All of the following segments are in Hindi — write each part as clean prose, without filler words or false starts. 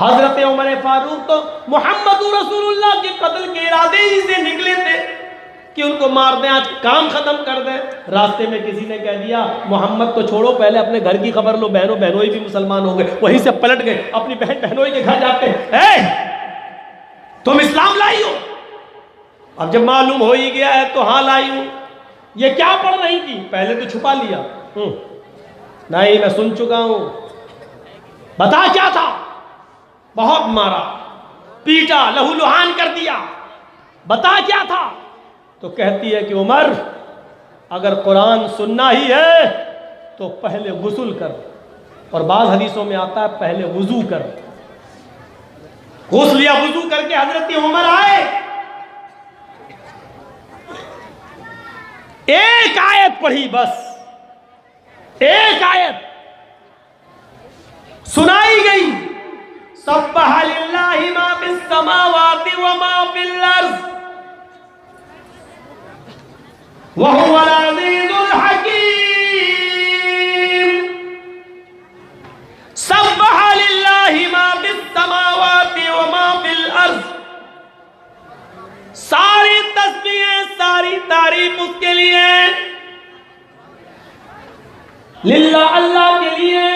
हजरत उमर फारूक तो मोहम्मद रसूलुल्लाह के कत्ल के इरादे ही से निकले थे कि उनको मार दें, आज काम खत्म कर दें। रास्ते में किसी ने कह दिया मोहम्मद तो छोड़ो, पहले अपने घर की खबर लो, बहनों बहनोई भी मुसलमान हो गए। वहीं से पलट गए, अपनी बहन बहनोई के घर जाते हैं, तुम इस्लाम लाई हो? अब जब मालूम हो ही गया है तो हाँ लाई हूं। ये क्या पढ़ रही थी? पहले तो छुपा लिया, नहीं मैं सुन चुका हूं। बता क्या था? बहुत मारा, पीटा, लहूलुहान कर दिया। बता क्या था? तो कहती है कि उमर, अगर कुरान सुनना ही है तो पहले गुस्ल कर, और बाज़ हदीसों में आता है पहले वुजू कर। गुस्ल या वुजू करके हजरत उमर आए, एक आयत पढ़ी, बस एक आयत सुनाई गई, सब्बह लिल्लाहि मा फिस समावाति व मा फिल अर्ज़ व हुवल अज़ीज़ुल हकीम। सब्बह लिल्लाहि मा फिस समावाति व मा फिल अर्ज़, सारी तस्बीहें, सारी तारीफ उसके लिए, लिल्लाह, अल्लाह के लिए।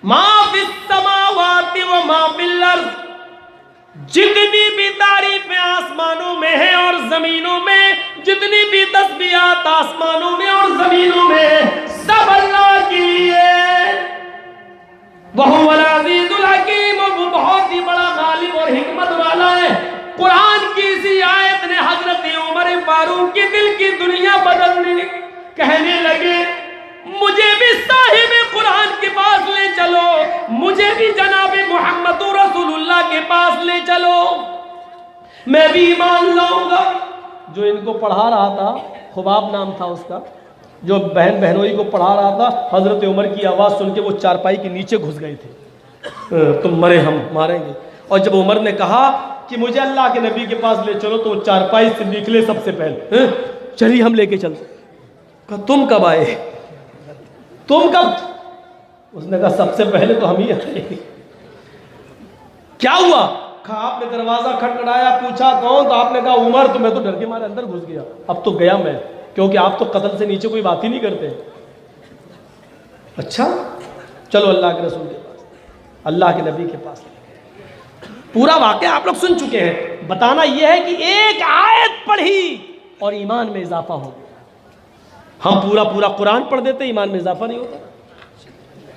मा फिस समावाति व मा फिल अर्ज़, जितनी भी तारीफें आसमानों में है और जमीनों में, जितनी भी तस्बीहात आसमानों में और जमीनों में, सब अल्लाह के लिए। वहुवल अज़ीज़ुल हकीम, वो बहुत ही बड़ा गालिब और हिकमत वाला है। कुरान की इसी आयत ने हजरत उमर फारूक के दिल की दुनिया बदल दी। कहने लगे मुझे भी साहिब कुरान के पास ले चलो, मुझे भी जनाब मोहम्मद रसूलुल्लाह के पास ले चलो, मैं भी ईमान लाऊंगा। जो इनको पढ़ा रहा था, खुबाब नाम था उसका, जो बहन बहनोई को पढ़ा रहा था, हजरत उमर की आवाज़ सुन के वो चारपाई के नीचे घुस गए थे, तुम मरे हम मारेंगे। और जब उमर ने कहा कि मुझे अल्लाह के नबी के पास ले चलो, तो वो चारपाई से निकले सबसे पहले, चलिए हम लेके चलते। कहा तुम कब आए? तुम कब? उसने कहा सबसे पहले तो हम ही आए। क्या हुआ? कहा आपने दरवाजा खटखटाया, पूछा कौन, तो आपने कहा उमर। तो मैं तो डर के मारे अंदर घुस गया। अब तो गया मैं, क्योंकि आप तो कत्ल से नीचे कोई बात ही नहीं करते। अच्छा चलो अल्लाह के रसूल के पास, अल्लाह के नबी के पास। पूरा वाकया आप लोग सुन चुके हैं। बताना यह है कि एक आयत पढ़ी और ईमान में इजाफा हो गया। हम पूरा पूरा कुरान पढ़ देते, ईमान में इजाफा नहीं होता।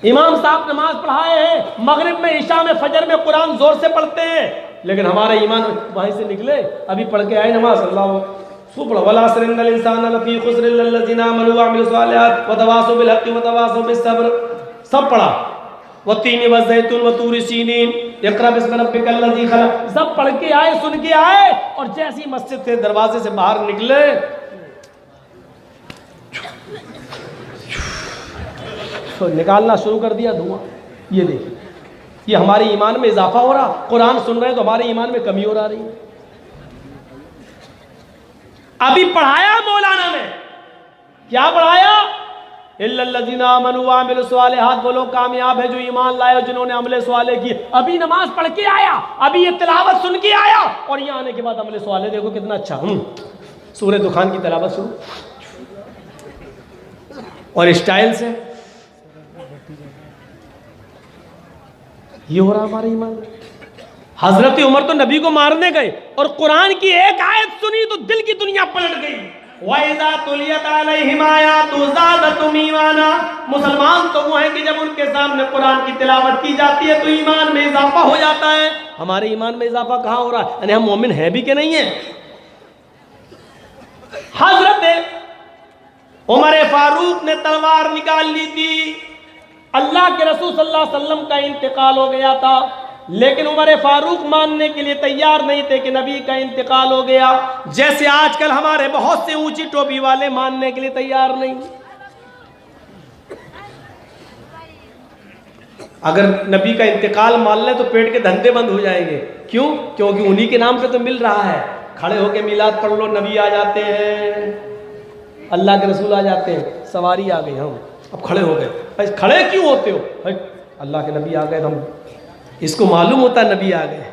इमाम साहब नमाज पढ़ाए हैं, मगरिब में, इशा में, फजर में कुरान जोर से पढ़ते हैं, लेकिन हमारा ईमान वहीं से निकले। अभी पढ़ के आए नमाज, अल्लाह सुबह वला सरिन्नल इंसान लफी खुस्र इल्ला लल्लज़ीना आमनू व अमिलुस सालिहात व तवासौ बिल हक़्क़ि व तवासौ बिस सब्र, सब पढ़ा। व तीन व ज़ैतून व तूर सीनीन इक़रा बिस्मि रब्बिकल लज़ी खलक़, सब पढ़ के आए, सुन के आए, और जैसी मस्जिद से दरवाजे से बाहर निकले, तो निकालना शुरू कर दिया धुआं। ये देखिए, ये हमारे ईमान में इजाफा हो रहा। कुरान सुन रहे हैं तो हमारे ईमान में कमी हो रही है। अभी पढ़ाया मौलाना ने, क्या पढ़ाया? इल्लल्लज़ीना आमनू व अमिलुस सालिहात, वो लोग कामयाब है जो ईमान लाए और जिन्होंने अमले स्वाले किए। अभी नमाज पढ़ के आया, अभी ये तिलावत सुन के आया, और यहाँ आने के बाद अमले स्वाले देखो कितना अच्छा। सूरह दुखान की तिलावत शुरू, और स्टाइल से ये हो रहा हमारे ईमान में। हजरत उमर तो नबी को मारने गए और कुरान की एक आयत सुनी तो दिल की दुनिया पलट गई। वइज़ा तुलियत अलैहिम आयातु ज़ादतहुम ईमाना, मुसलमान तो वो हैं कि जब उनके सामने कुरान की तिलावत की जाती है तो ईमान में इजाफा हो जाता है। हमारे ईमान में इजाफा कहाँ हो रहा है? यानी हम मोमिन है भी कि नहीं है? हजरत उमर फारूक ने तलवार निकाल ली थी। अल्लाह के रसूल सल्लल्लाहु अलैहि वसल्लम का इंतकाल हो गया था, लेकिन उमर फारूक मानने के लिए तैयार नहीं थे कि नबी का इंतकाल हो गया। जैसे आजकल हमारे बहुत से ऊंची टोपी वाले मानने के लिए तैयार नहीं। अगर नबी का इंतकाल मान ले तो पेट के धंधे बंद हो जाएंगे। क्यों? क्योंकि उन्हीं के नाम पे तो मिल रहा है। खड़े होके मिलाद पढ़ लो, नबी आ जाते हैं, अल्लाह के रसूल आ जाते हैं, सवारी आ गई, हम अब खड़े हो गए। खड़े क्यों होते हो? अल्लाह के नबी आ गए, हम इसको मालूम होता है नबी आ गए,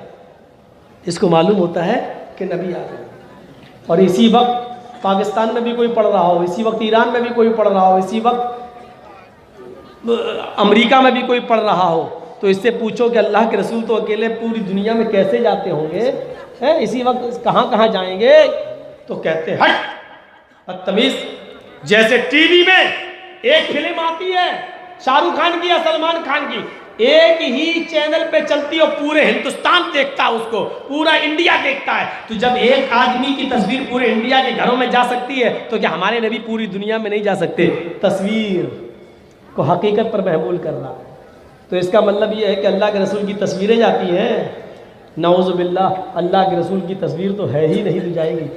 इसको मालूम होता है कि नबी आ गए। और इसी वक्त पाकिस्तान में भी कोई पढ़ रहा हो, इसी वक्त ईरान में भी कोई पढ़ रहा हो, इसी वक्त अमेरिका में भी कोई पढ़ रहा हो, तो इससे पूछो कि अल्लाह के रसूल तो अकेले पूरी दुनिया में कैसे जाते होंगे, हैं? इसी वक्त कहाँ कहाँ जाएंगे? तो कहते हैं हट बदतमीज। जैसे टीवी में एक फिल्म आती है शाहरुख खान की या सलमान खान की, एक ही चैनल पे चलती है और पूरे हिंदुस्तान देखता है उसको, पूरा इंडिया देखता है। तो जब एक आदमी की तस्वीर पूरे इंडिया के घरों में जा सकती है तो क्या हमारे नबी पूरी दुनिया में नहीं जा सकते? तस्वीर को हकीकत पर महमूल करना। तो इसका मतलब ये है कि अल्लाह के रसूल की तस्वीरें जाती हैं, नऊज़ बिल्लाह, अल्लाह के रसूल की तस्वीर तो है ही नहीं, तो जाएगी।